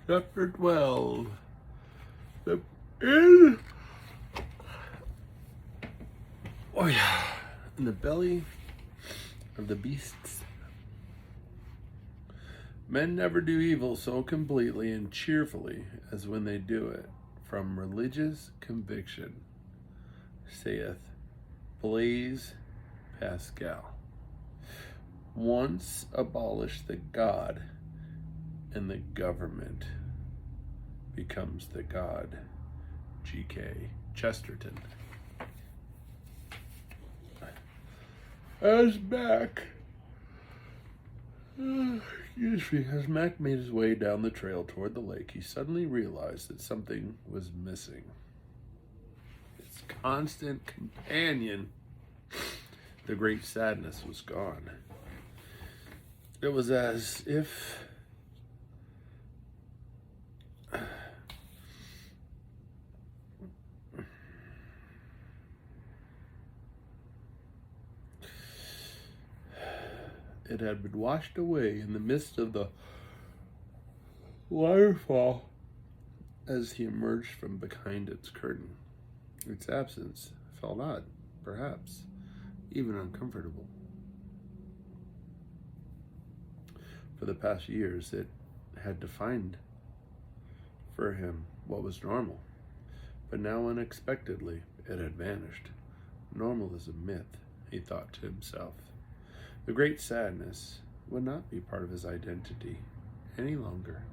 Chapter 12. The in oh yeah, in the belly of the beasts. Men never do evil so completely and cheerfully as when they do it from religious conviction, saith Blaise Pascal. Once abolish the God, and the government becomes the God. G.K. Chesterton. As Mac made his way down the trail toward the lake, he suddenly realized that something was missing. His constant companion, the great sadness, was gone. It was as if it had been washed away in the midst of the waterfall as he emerged from behind its curtain. Its absence felt odd, perhaps even uncomfortable. For the past years, it had defined for him what was normal, but now unexpectedly it had vanished. Normal is a myth, he thought to himself. The great sadness would not be part of his identity any longer.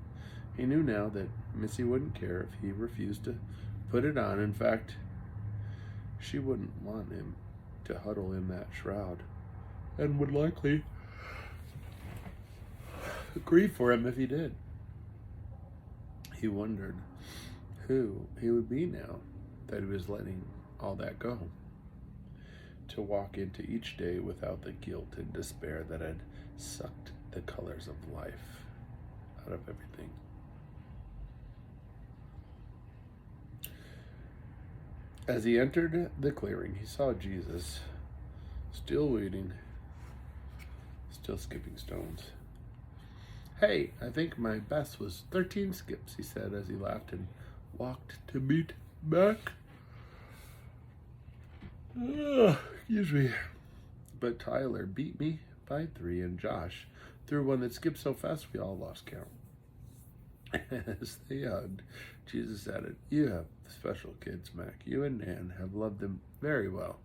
He knew now that Missy wouldn't care if he refused to put it on. In fact, she wouldn't want him to huddle in that shroud, and would likely grieve for him if he did. He wondered who he would be now that he was letting all that go, to walk into each day without the guilt and despair that had sucked the colors of life out of everything. As he entered the clearing, he saw Jesus, still waiting, still skipping stones. "Hey, I think my best was 13 skips," he said as he laughed and walked to meet Mac. Excuse me. But Tyler beat me by 3, and Josh threw one that skipped so fast we all lost count. As they hugged, Jesus added, "You have special kids, Mac. You and Nan have loved them very well.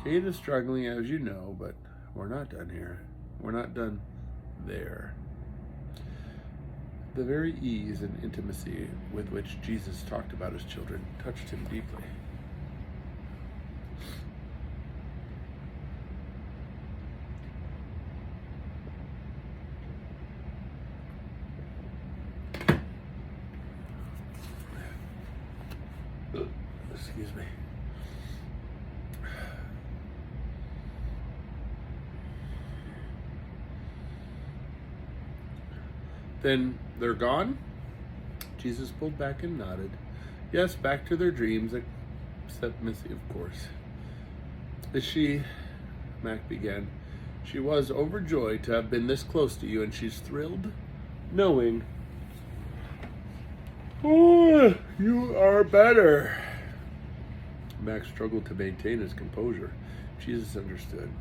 Kate is struggling, as you know, but we're not done here. We're not done there." The very ease and intimacy with which Jesus talked about his children touched him deeply. Excuse me. "Then they're gone?" Jesus pulled back and nodded. "Yes, back to their dreams, except Missy, of course." "Is she," Mac began. "She was overjoyed to have been this close to you, and she's thrilled knowing you are better." Max struggled to maintain his composure. Jesus understood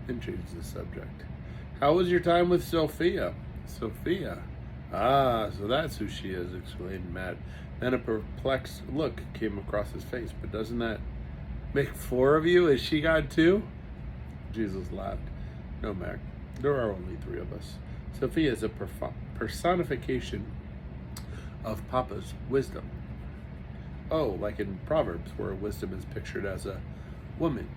and changed the subject. "How was your time with Sophia?" "Sophia? Ah, so that's who she is," exclaimed Matt. Then a perplexed look came across his face. "But doesn't that make 4 of you? Is she God too?" Jesus laughed. "No, Mac, there are only 3 of us. Sophia is a personification of Papa's wisdom. Oh, like in Proverbs, where wisdom is pictured as a woman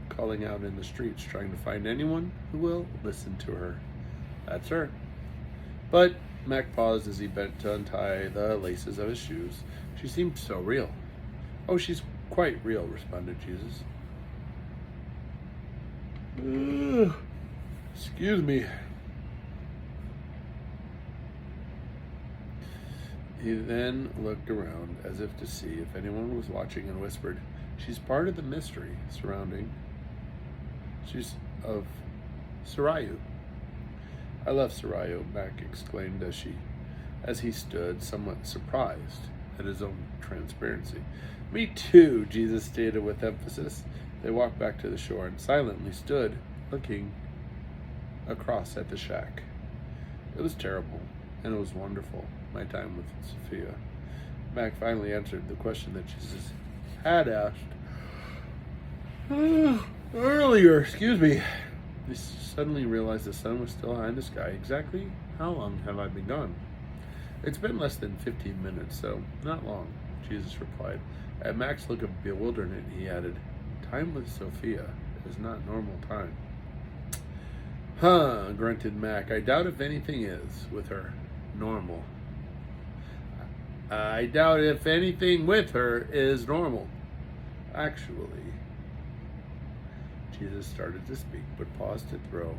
calling out in the streets, trying to find anyone who will listen to her. That's her." But Mac paused as he bent to untie the laces of his shoes. "She seemed so real." "Oh, she's quite real," responded Jesus. Excuse me. He then looked around as if to see if anyone was watching and whispered, "She's part of the mystery surrounding. She's of Sarayu." "I love Sarayu," Mac exclaimed as she as he stood, somewhat surprised at his own transparency. "Me too," Jesus stated with emphasis. They walked back to the shore and silently stood looking across at the shack. It was terrible, and it was wonderful, my time with Sophia. Mac finally answered the question that Jesus had asked earlier. He suddenly realized the sun was still high in the sky. "Exactly how long have I been gone?" "It's been less than 15 minutes, so not long," Jesus replied. At Mac's look of bewilderment, he added, "Time with Sophia is not normal time." "Huh," grunted Mac. "I doubt if anything is, with her, normal. I doubt if anything with her is normal. Actually," Jesus started to speak, but paused to throw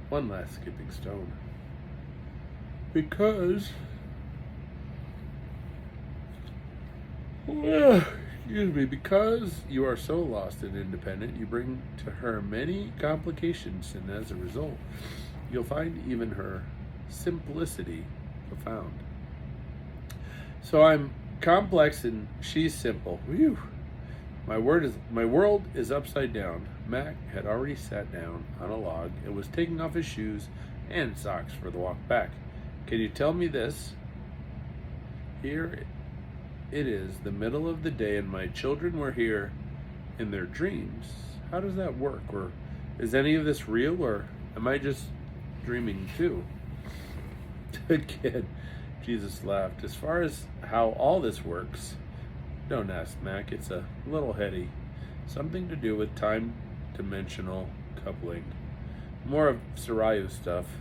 one last skipping stone. Because you are so lost and independent, you bring to her many complications, and as a result, you'll find even her simplicity profound. So I'm complex and she's simple. Whew. My world is upside down." Mac had already sat down on a log and was taking off his shoes and socks for the walk back. "Can you tell me this? Here it is, the middle of the day, and my children were here in their dreams. How does that work? Or is any of this real, or am I just dreaming too?" "Kid," Jesus laughed. "As far as how all this works, don't ask, Mac. It's a little heady. Something to do with time-dimensional coupling. More of Sarayu stuff.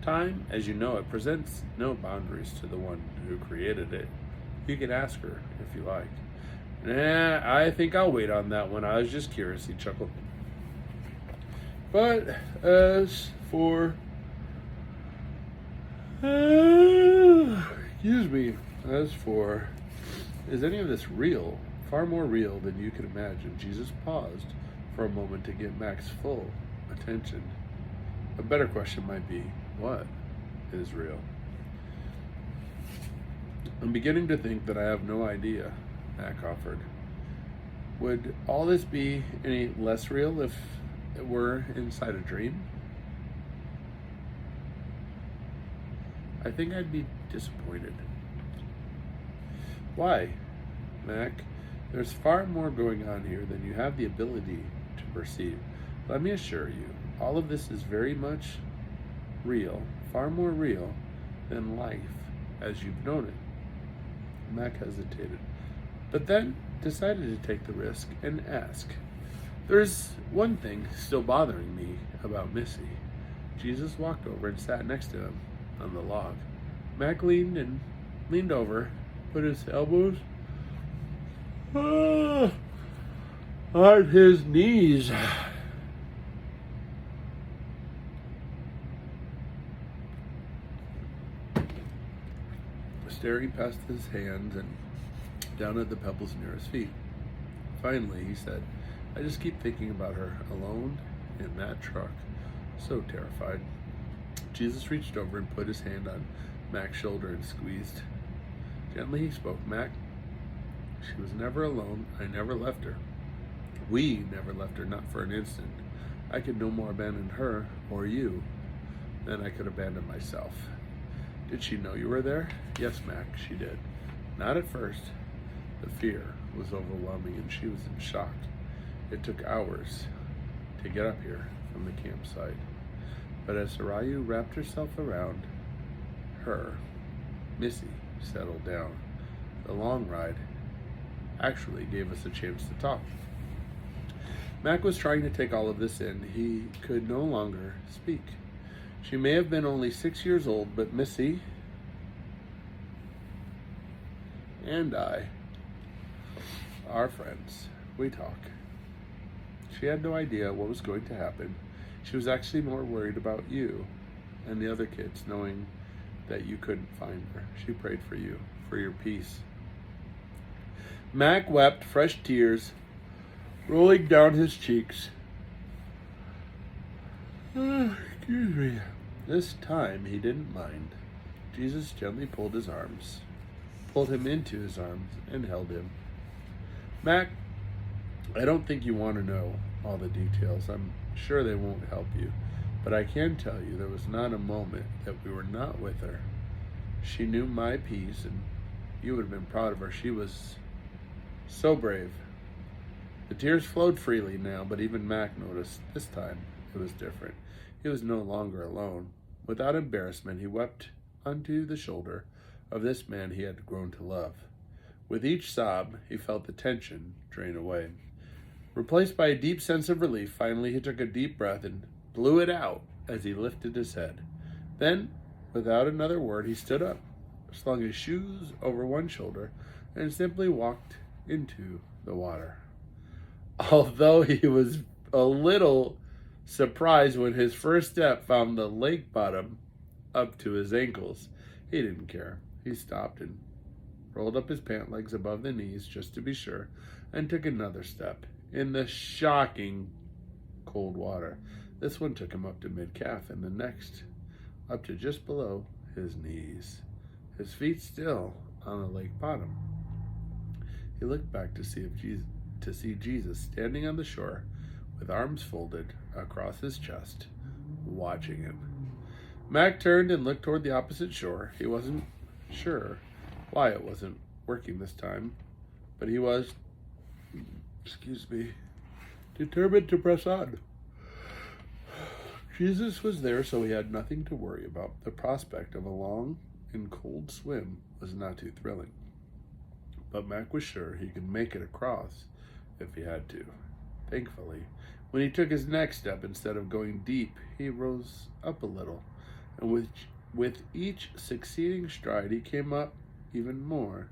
Time, as you know it, presents no boundaries to the one who created it. You can ask her if you like." "Nah, I think I'll wait on that one. I was just curious," he chuckled. "But as for is any of this real? Far more real than you can imagine." Jesus paused for a moment to get Mac's full attention. A better question might be, what is real? "I'm beginning to think that I have no idea," Mac offered. "Would all this be any less real if it were inside a dream?" "I think I'd be disappointed." "Why?" "Mac, there's far more going on here than you have the ability to perceive. Let me assure you, all of this is very much real, far more real than life as you've known it." Mac hesitated, but then decided to take the risk and ask, "There's one thing still bothering me about Missy." Jesus walked over and sat next to him on the log. Mac leaned over, put his elbows on his knees. Staring past his hands and down at the pebbles near his feet. Finally, he said, "I just keep thinking about her, alone in that truck, so terrified." Jesus reached over and put his hand on Mac's shoulder and squeezed. Gently he spoke, "Mac, she was never alone. I never left her. We never left her, not for an instant. I could no more abandon her or you than I could abandon myself." "Did she know you were there?" "Yes, Mac, she did. Not at first. The fear was overwhelming and she was in shock. It took hours to get up here from the campsite. But as Sarayu wrapped herself around her, Missy settled down. The long ride actually gave us a chance to talk." Mac was trying to take all of this in. He could no longer speak. She may have been only 6 years old, but Missy and I are friends. We talk. She had no idea what was going to happen. She was actually more worried about you and the other kids, knowing that you couldn't find her. She prayed for you, for your peace. Mac wept, fresh tears rolling down his cheeks. Excuse me. This time he didn't mind. Jesus gently pulled him into his arms, and held him. Mac, I don't think you want to know all the details. I'm sure they won't help you. But I can tell you there was not a moment that we were not with her. She knew my peace, and you would have been proud of her. She was so brave. The tears flowed freely now, but even Mac noticed this time it was different. He was no longer alone. Without embarrassment, he wept onto the shoulder of this man he had grown to love. With each sob, he felt the tension drain away. Replaced by a deep sense of relief, finally he took a deep breath and blew it out as he lifted his head. Then, without another word, he stood up, slung his shoes over one shoulder, and simply walked into the water. Although he was a little surprised when his first step found the lake bottom up to his ankles, he didn't care. He stopped and rolled up his pant legs above the knees just to be sure, and took another step in the shocking cold water. This one took him up to mid-calf, and the next up to just below his knees, his feet still on the lake bottom. He looked back to see Jesus standing on the shore with arms folded across his chest, watching him. Mac turned and looked toward the opposite shore. He wasn't sure why it wasn't working this time, but he was, determined to press on. Jesus was there, so he had nothing to worry about. The prospect of a long and cold swim was not too thrilling, but Mac was sure he could make it across if he had to. Thankfully, when he took his next step, instead of going deep, he rose up a little, and with each succeeding stride, he came up even more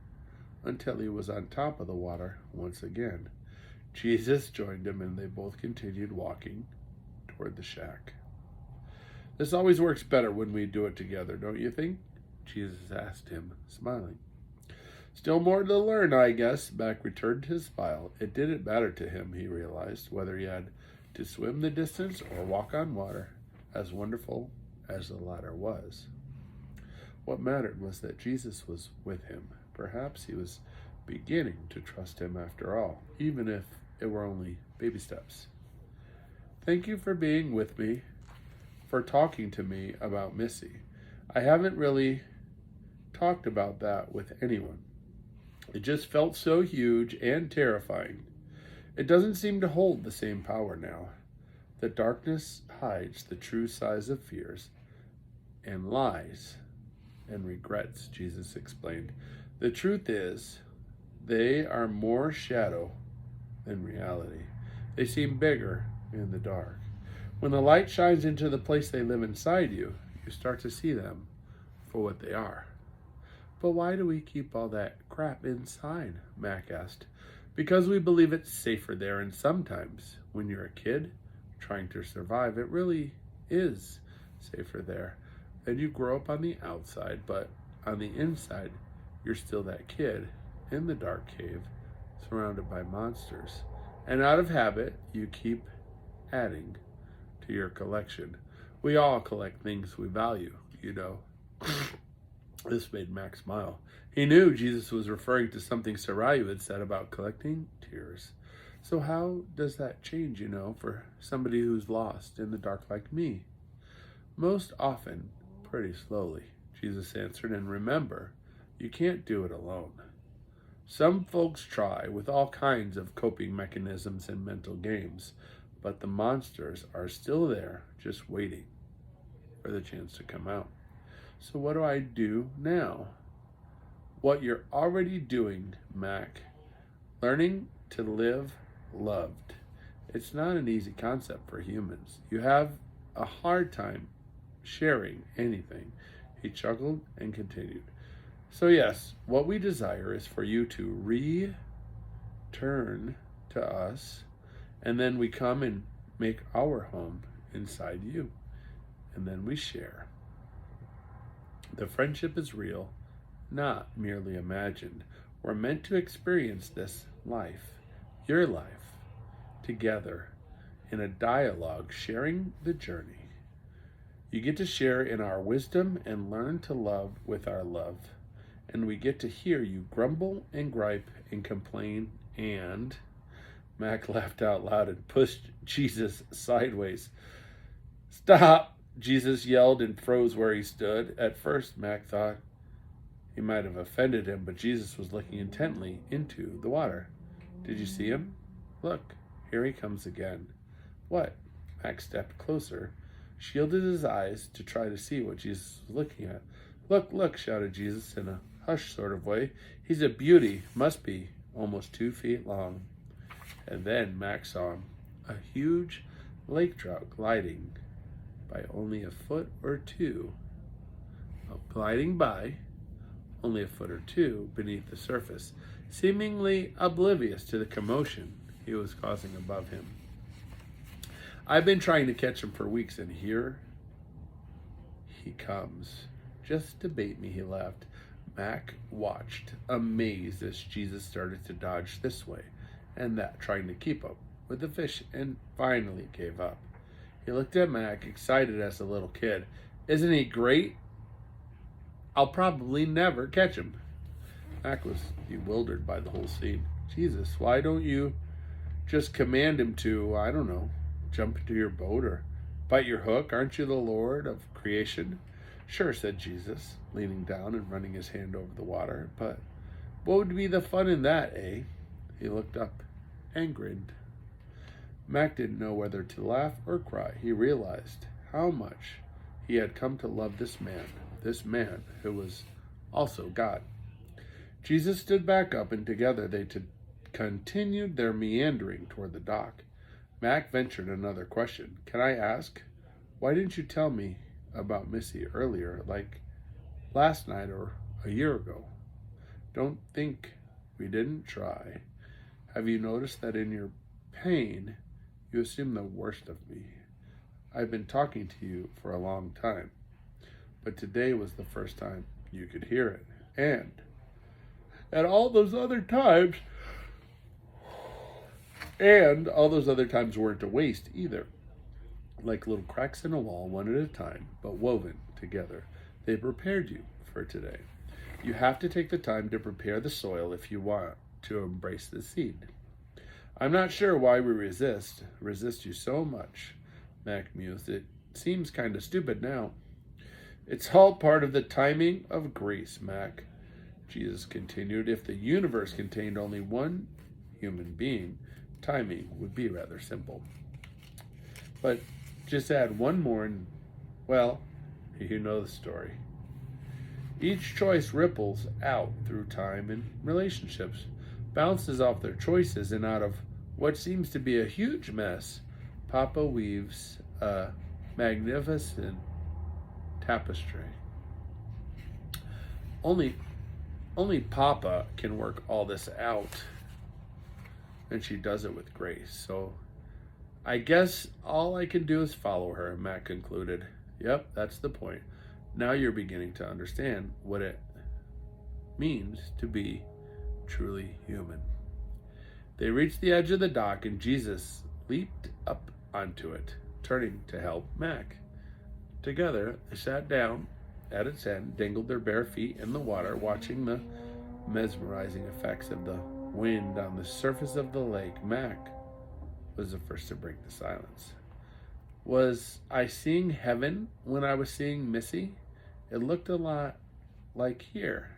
until he was on top of the water once again. Jesus joined him, and they both continued walking toward the shack. This always works better when we do it together, don't you think? Jesus asked him, smiling. Still more to learn, I guess. Mac returned his smile. It didn't matter to him, he realized, whether he had to swim the distance or walk on water, as wonderful as the latter was. What mattered was that Jesus was with him. Perhaps he was beginning to trust him after all, even if it were only baby steps. Thank you for being with me, for talking to me about Missy. I haven't really talked about that with anyone. It just felt so huge and terrifying. It doesn't seem to hold the same power now. The darkness hides the true size of fears and lies and regrets, Jesus explained. The truth is, they are more shadow than reality. They seem bigger in the dark. When the light shines into the place they live inside you, you start to see them for what they are. But why do we keep all that crap inside? Mac asked. Because we believe it's safer there, and sometimes when you're a kid trying to survive, it really is safer there. Then you grow up on the outside, but on the inside, you're still that kid in the dark cave, surrounded by monsters. And out of habit, you keep adding to your collection. We all collect things we value, you know. This made Mac smile. He knew Jesus was referring to something Sarayu had said about collecting tears. So how does that change, for somebody who's lost in the dark like me? Most often, pretty slowly, Jesus answered, and remember, you can't do it alone. Some folks try with all kinds of coping mechanisms and mental games, but the monsters are still there, just waiting for the chance to come out. So what do I do now? What you're already doing, Mac. Learning to live loved. It's not an easy concept for humans. You have a hard time sharing anything. He chuckled and continued. So yes, what we desire is for you to return to us, and then we come and make our home inside you, and then we share. The friendship is real, not merely imagined. We're meant to experience this life, your life, together in a dialogue, sharing the journey. You get to share in our wisdom and learn to love with our love. And we get to hear you grumble and gripe and complain and... Mac laughed out loud and pushed Jesus sideways. Stop! Jesus yelled and froze where he stood. At first, Mac thought he might have offended him, but Jesus was looking intently into the water. Did you see him? Look, here he comes again. What? Mac stepped closer, shielded his eyes to try to see what Jesus was looking at. Look, look, shouted Jesus in a hushed sort of way. He's a beauty, must be almost 2 feet long. And then Mac saw him, a huge lake trout gliding by only a foot or two, gliding by only a foot or two beneath the surface, seemingly oblivious to the commotion he was causing above him. I've been trying to catch him for weeks, and here he comes. Just to bait me, he laughed. Mac watched, amazed, as Jesus started to dodge this way and that, trying to keep up with the fish, and finally gave up. He looked at Mac, excited as a little kid. Isn't he great? I'll probably never catch him. Mac was bewildered by the whole scene. Jesus, why don't you just command him to, I don't know, jump into your boat or bite your hook? Aren't you the Lord of creation? Sure, said Jesus, leaning down and running his hand over the water. But what would be the fun in that, eh? He looked up and grinned. Mac didn't know whether to laugh or cry. He realized how much he had come to love this man who was also God. Jesus stood back up, and together they continued their meandering toward the dock. Mac ventured another question. Can I ask, why didn't you tell me about Missy earlier, like last night or a year ago? Don't think we didn't try. Have you noticed that in your pain, you assume the worst of me? I've been talking to you for a long time, but today was the first time you could hear it. And all those other times weren't a waste either. Like little cracks in a wall, one at a time, but woven together. They prepared you for today. You have to take the time to prepare the soil if you want to embrace the seed. I'm not sure why we resist you so much, Mac mused. It seems kind of stupid now. It's all part of the timing of grace, Mac, Jesus continued. If the universe contained only one human being, timing would be rather simple. But just add one more and, well, you know the story. Each choice ripples out through time and relationships, bounces off their choices, and out of what seems to be a huge mess, Papa weaves a magnificent tapestry. Only Papa can work all this out, and she does it with grace. So I guess all I can do is follow her, Matt concluded. Yep, that's the point. Now you're beginning to understand what it means to be truly human. They reached the edge of the dock, and Jesus leaped up onto it, turning to help Mac. Together, they sat down at its end, dangled their bare feet in the water, watching the mesmerizing effects of the wind on the surface of the lake. Mac was the first to break the silence. Was I seeing heaven when I was seeing Missy? It looked a lot like here.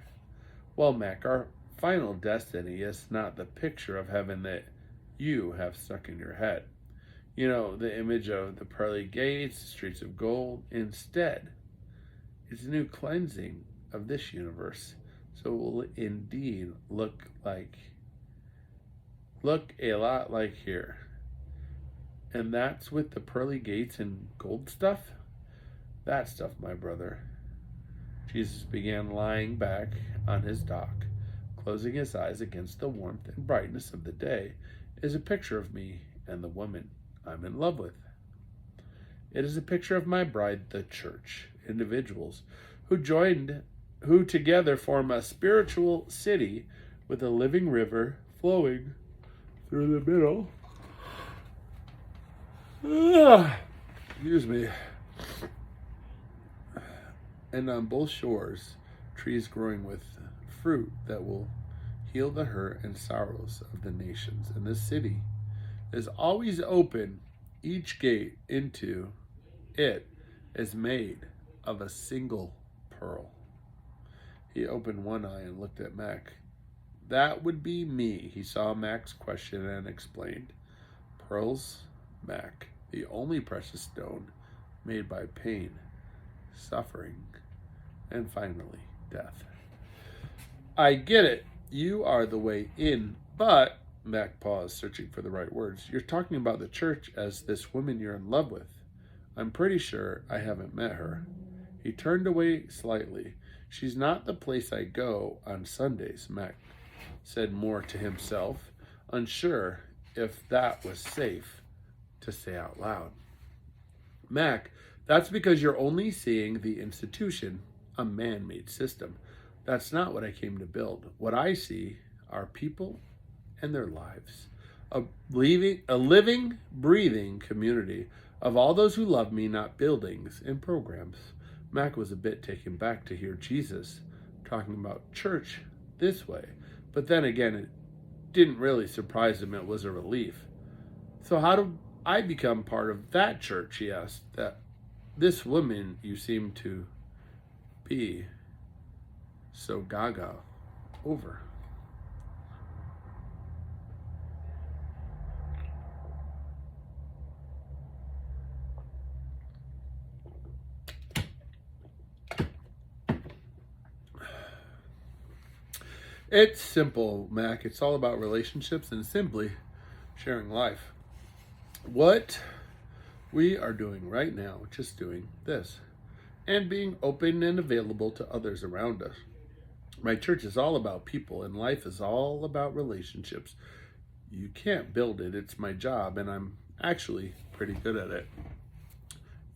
Well, Mac, our final destiny is not the picture of heaven that you have stuck in your head. You know, the image of the pearly gates, the streets of gold. Instead, it's a new cleansing of this universe. So it will indeed look a lot like here. And that's with the pearly gates and gold stuff? That stuff, my brother. Jesus began lying back on his dock, closing his eyes against the warmth and brightness of the day, is a picture of me and the woman I'm in love with. It is a picture of my bride, the church, individuals who together form a spiritual city with a living river flowing through the middle. Excuse me. and on both shores, trees growing with fruit that will heal the hurt and sorrows of the nations. And this city is always open. Each gate into it is made of a single pearl. He opened one eye and looked at Mac. That would be me. He saw Mac's question and explained. Pearls, Mac, the only precious stone made by pain, suffering, and finally death. I get it. You are the way in, but Mac paused, searching for the right words. You're talking about the church as this woman you're in love with. I'm pretty sure I haven't met her. He turned away slightly. She's not the place I go on Sundays, Mac said more to himself, unsure if that was safe to say out loud. Mac, that's because you're only seeing the institution, a man-made system. That's not what I came to build. What I see are people and their lives. A living, breathing community of all those who love me, not buildings and programs. Mac was a bit taken back to hear Jesus talking about church this way. But then again, it didn't really surprise him. It was a relief. So how do I become part of that church, he asked, that this woman you seem to be so gaga over? It's simple, Mac. It's all about relationships and simply sharing life. What we are doing right now, just doing this, and being open and available to others around us. My church is all about people, and life is all about relationships. You can't build it. It's my job, and I'm actually pretty good at it.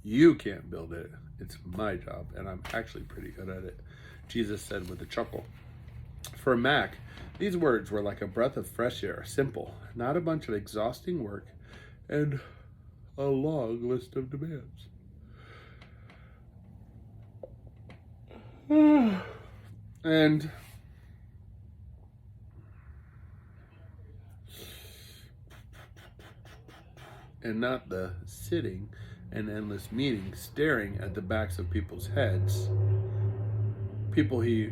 You can't build it. It's my job, and I'm actually pretty good at it, Jesus said with a chuckle. For Mac, these words were like a breath of fresh air, simple, not a bunch of exhausting work, and a long list of demands. And not the sitting and endless meetings, staring at the backs of people's heads, people he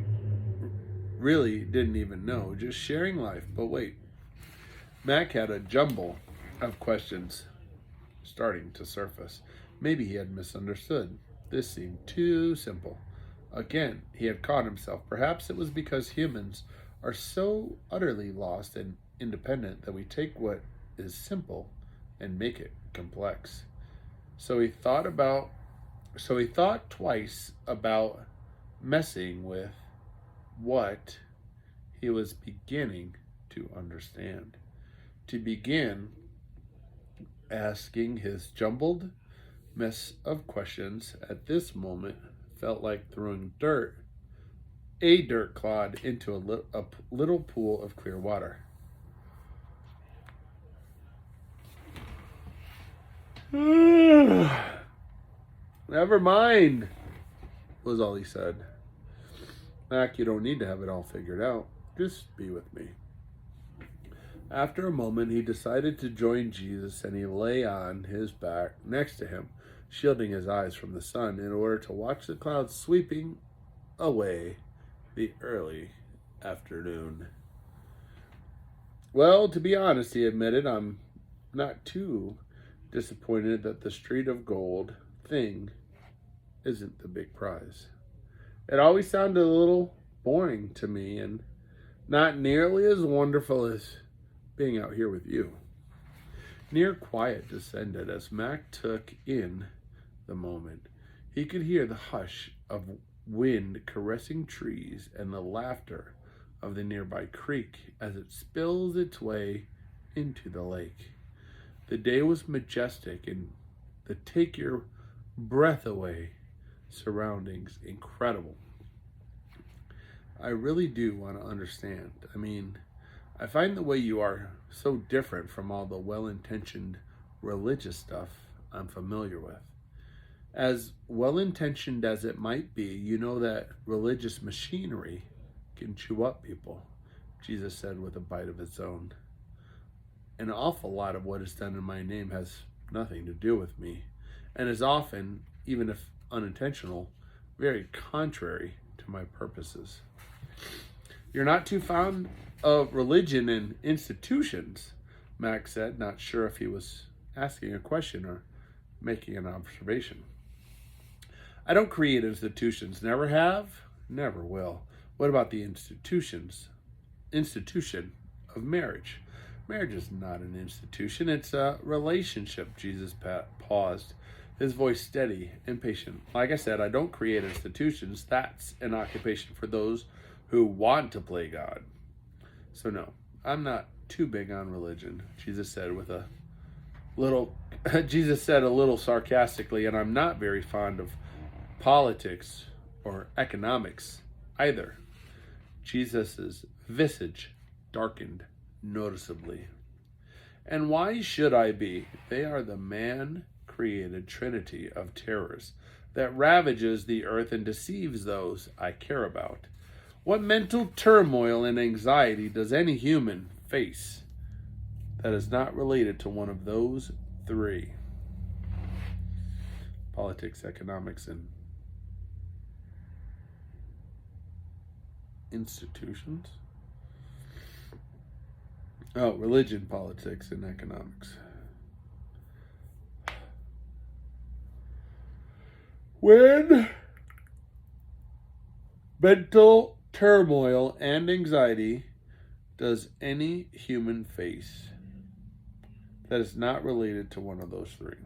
really didn't even know, just sharing life. But wait, Mac had a jumble of questions starting to surface. Maybe he had misunderstood. This seemed too simple. Again, he had caught himself. Perhaps it was because humans are so utterly lost and independent that we take what is simple and make it complex. So he thought twice about messing with what he was beginning to understand. To begin asking his jumbled mess of questions at this moment felt like throwing a dirt clod into a little pool of clear water. Never mind, was all he said. Mac, you don't need to have it all figured out. Just be with me. After a moment, he decided to join Jesus, and he lay on his back next to him, shielding his eyes from the sun in order to watch the clouds sweeping away the early afternoon. Well, to be honest, he admitted, I'm not too disappointed that the street of gold thing isn't the big prize. It always sounded a little boring to me and not nearly as wonderful as being out here with you. Near quiet descended as Mac took in the moment. He could hear the hush of wind caressing trees and the laughter of the nearby creek as it spills its way into the lake. The day was majestic and the take your breath away surroundings incredible. I really do want to understand. I mean, I find the way you are so different from all the well-intentioned religious stuff I'm familiar with. As well-intentioned as it might be, you know that religious machinery can chew up people, Jesus said with a bite of his own. An awful lot of what is done in my name has nothing to do with me, and is often, even if unintentional, very contrary to my purposes. You're not too fond of religion and institutions, Max said, not sure if he was asking a question or making an observation. I don't create institutions, never have, never will. What about the institution of marriage? Marriage is not an institution, it's a relationship. Jesus paused, his voice steady and patient. Like I said, I don't create institutions. That's an occupation for those who want to play God. So no, I'm not too big on religion, Jesus said a little sarcastically, and I'm not very fond of politics or economics either. Jesus' visage darkened noticeably. And why should I be? They are the man-created trinity of terrors that ravages the earth and deceives those I care about. What mental turmoil and anxiety does any human face that is not related to one of those three? Politics, economics, and institutions? Oh, religion, politics, and economics. When mental turmoil and anxiety does any human face that is not related to one of those three?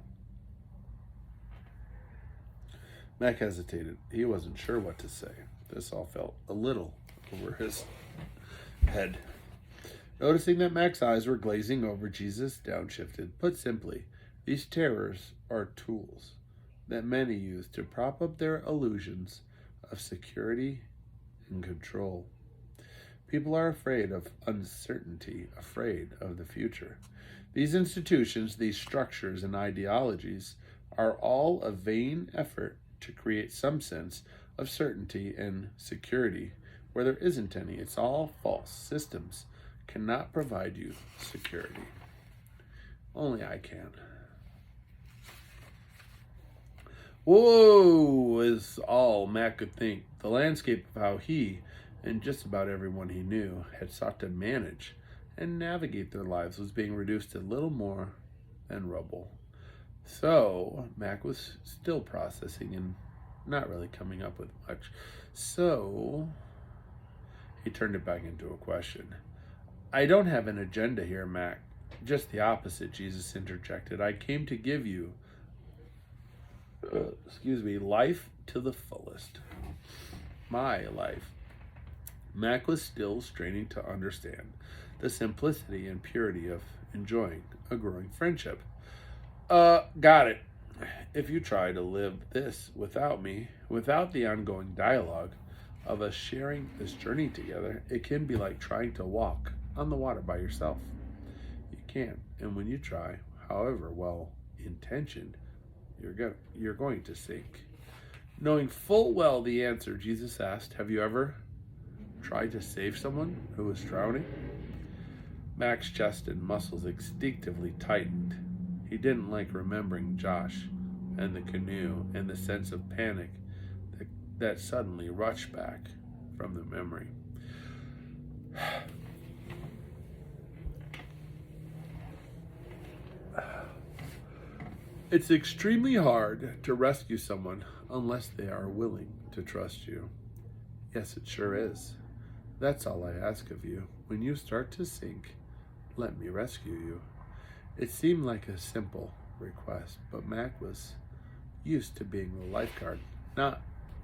Mac hesitated. He wasn't sure what to say. This all felt a little over his head. Noticing that Mac's eyes were glazing over, Jesus downshifted. Put simply, these terrors are tools that many use to prop up their illusions of security and control. People are afraid of uncertainty, afraid of the future. These institutions, these structures and ideologies are all a vain effort to create some sense of certainty and security where there isn't any. It's all false. Systems cannot provide you security. Only I can. Whoa, is all Mac could think. The landscape of how he, and just about everyone he knew, had sought to manage and navigate their lives was being reduced to little more than rubble. So, Mac was still processing and not really coming up with much. So, he turned it back into a question. I don't have an agenda here, Mac. Just the opposite, Jesus interjected. I came to give you, life to the fullest. My life. Mac was still straining to understand the simplicity and purity of enjoying a growing friendship. Got it. If you try to live this without me, without the ongoing dialogue of us sharing this journey together, it can be like trying to walk on the water by yourself. You can't. And when you try, however well intentioned, you're going to sink. Knowing full well the answer, Jesus asked, have you ever tried to save someone who was drowning? Mac's chest and muscles instinctively tightened. He didn't like remembering Josh and the canoe and the sense of panic that suddenly rushed back from the memory. It's extremely hard to rescue someone unless they are willing to trust you. Yes, it sure is. That's all I ask of you. When you start to sink, let me rescue you. It seemed like a simple request, but Mac was used to being the lifeguard, not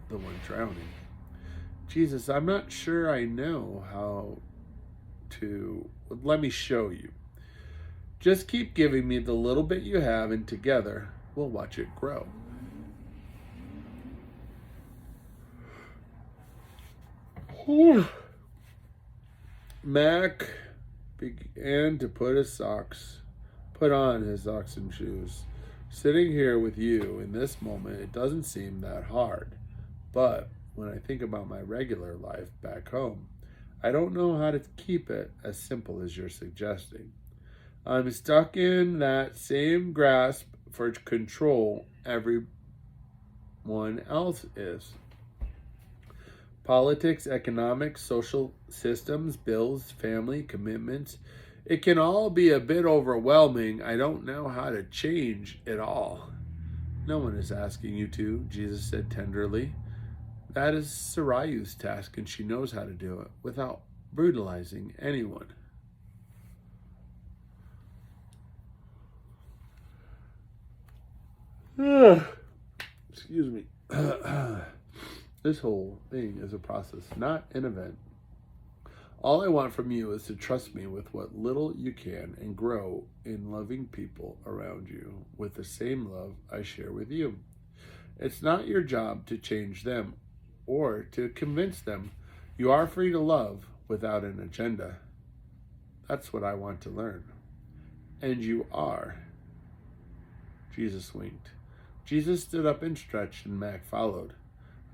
the one drowning. Jesus, I'm not sure I know how to... Let me show you. Just keep giving me the little bit you have, and together we'll watch it grow. Mac began to put on his socks and shoes, Sitting here with you in this moment, it doesn't seem that hard. But when I think about my regular life back home, I don't know how to keep it as simple as you're suggesting. I'm stuck in that same grasp for control everyone else is. Politics, economics, social systems, bills, family, commitments. It can all be a bit overwhelming. I don't know how to change it all. No one is asking you to, Jesus said tenderly. That is Sarayu's task, and she knows how to do it without brutalizing anyone. Excuse me. This whole thing is a process, not an event. All I want from you is to trust me with what little you can and grow in loving people around you with the same love I share with you. It's not your job to change them or to convince them. You are free to love without an agenda. That's what I want to learn. And you are. Jesus winked. Jesus stood up and stretched, and Mac followed.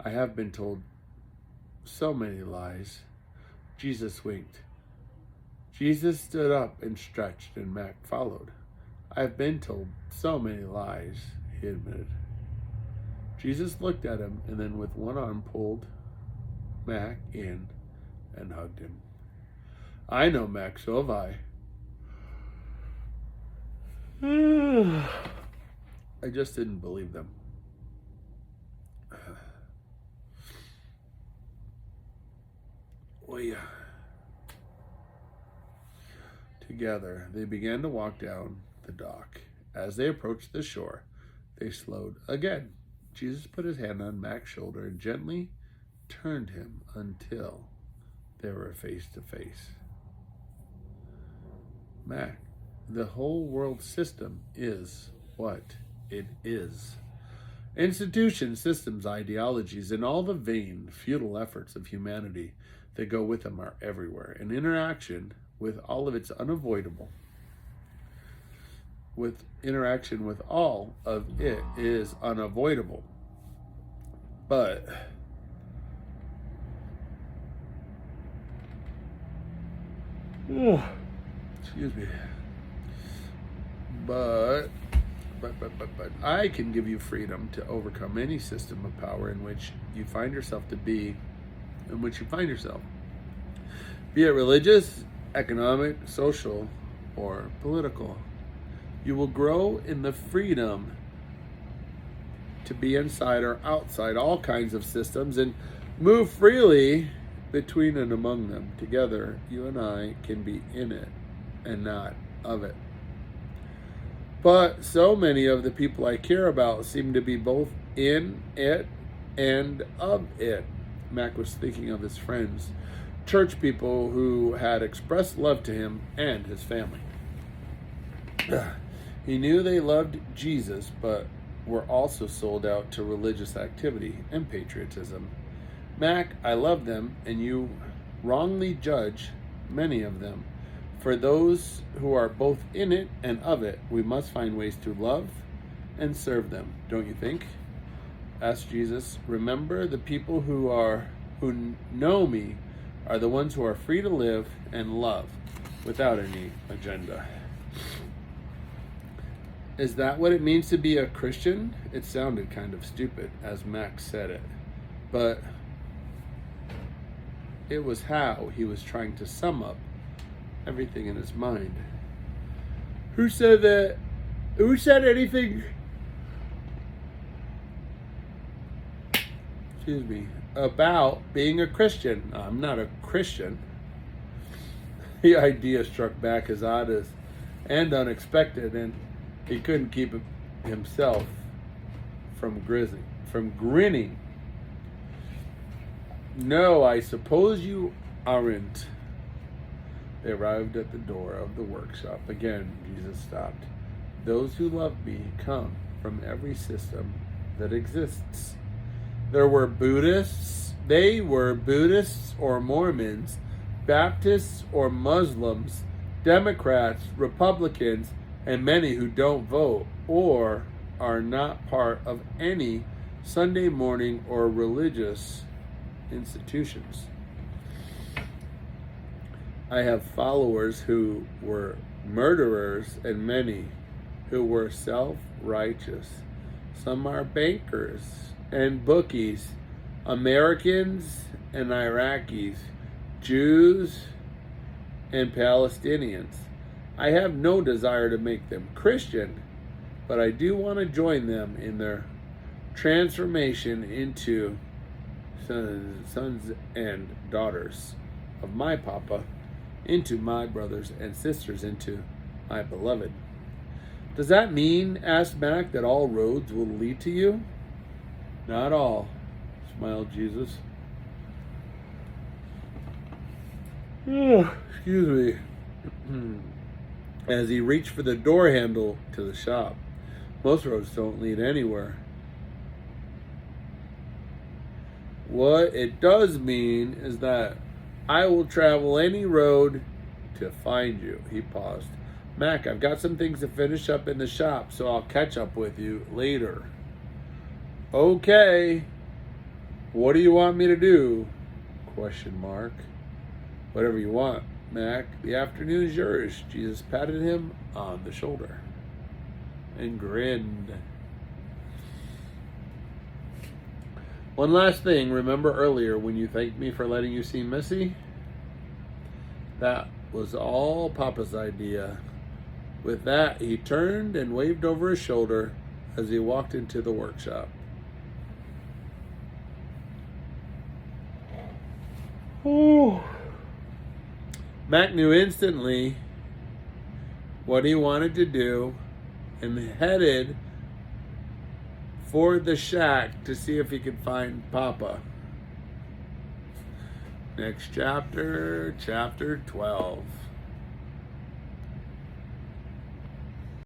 I have been told so many lies. Jesus winked. Jesus stood up and stretched, and Mac followed. I have been told so many lies, he admitted. Jesus looked at him and then with one arm pulled Mac in and hugged him. I know, Mac, so have I. I just didn't believe them. Oh, yeah. Together, they began to walk down the dock. As they approached the shore, they slowed again. Jesus put his hand on Mac's shoulder and gently turned him until they were face to face. Mac, the whole world system is what it is. Institutions, systems, ideologies, and all the vain, futile efforts of humanity that go with them are everywhere. And interaction with all of it's unavoidable. With interaction with all of it is unavoidable. But excuse me. But I can give you freedom to overcome any system of power in which you find yourself. Be it religious, economic, social, or political. You will grow in the freedom to be inside or outside all kinds of systems and move freely between and among them. Together, you and I can be in it and not of it. But so many of the people I care about seem to be both in it and of it. Mac was thinking of his friends, church people who had expressed love to him and his family. He knew they loved Jesus, but were also sold out to religious activity and patriotism. Mac, I love them, and you wrongly judge many of them. For those who are both in it and of it, we must find ways to love and serve them, don't you think? Asked Jesus. Remember, the people who know me are the ones who are free to live and love without any agenda. Is that what it means to be a Christian? It sounded kind of stupid as Max said it, but it was how he was trying to sum up everything in his mind. Who said that? Who said anything? Excuse me. About being a Christian. I'm not a Christian. The idea struck back as odd as and unexpected, and he couldn't keep himself from grinning. No, I suppose you aren't. They arrived at the door of the workshop. Again, Jesus stopped. Those who love me come from every system that exists. They were Buddhists or Mormons, Baptists or Muslims, Democrats, Republicans, and many who don't vote, or are not part of any Sunday morning or religious institutions. I have followers who were murderers and many who were self-righteous. Some are bankers and bookies, Americans and Iraqis, Jews and Palestinians. I have no desire to make them Christian, but I do want to join them in their transformation into sons and daughters of my Papa, into my brothers and sisters, into my beloved. Does that mean, asked Mac, that all roads will lead to you? Not all, smiled Jesus. Excuse me. As he reached for the door handle to the shop. Most roads don't lead anywhere. What it does mean is that I will travel any road to find you. He paused. Mac, I've got some things to finish up in the shop, so I'll catch up with you later. Okay. What do you want me to do? Question mark. Whatever you want, Mac. The afternoon's yours. Jesus patted him on the shoulder and grinned. One last thing. Remember earlier when you thanked me for letting you see Missy? That was all Papa's idea. With that, he turned and waved over his shoulder as he walked into the workshop. Ooh. Mac knew instantly what he wanted to do and headed for the shack to see if he could find Papa. Next chapter, chapter 12.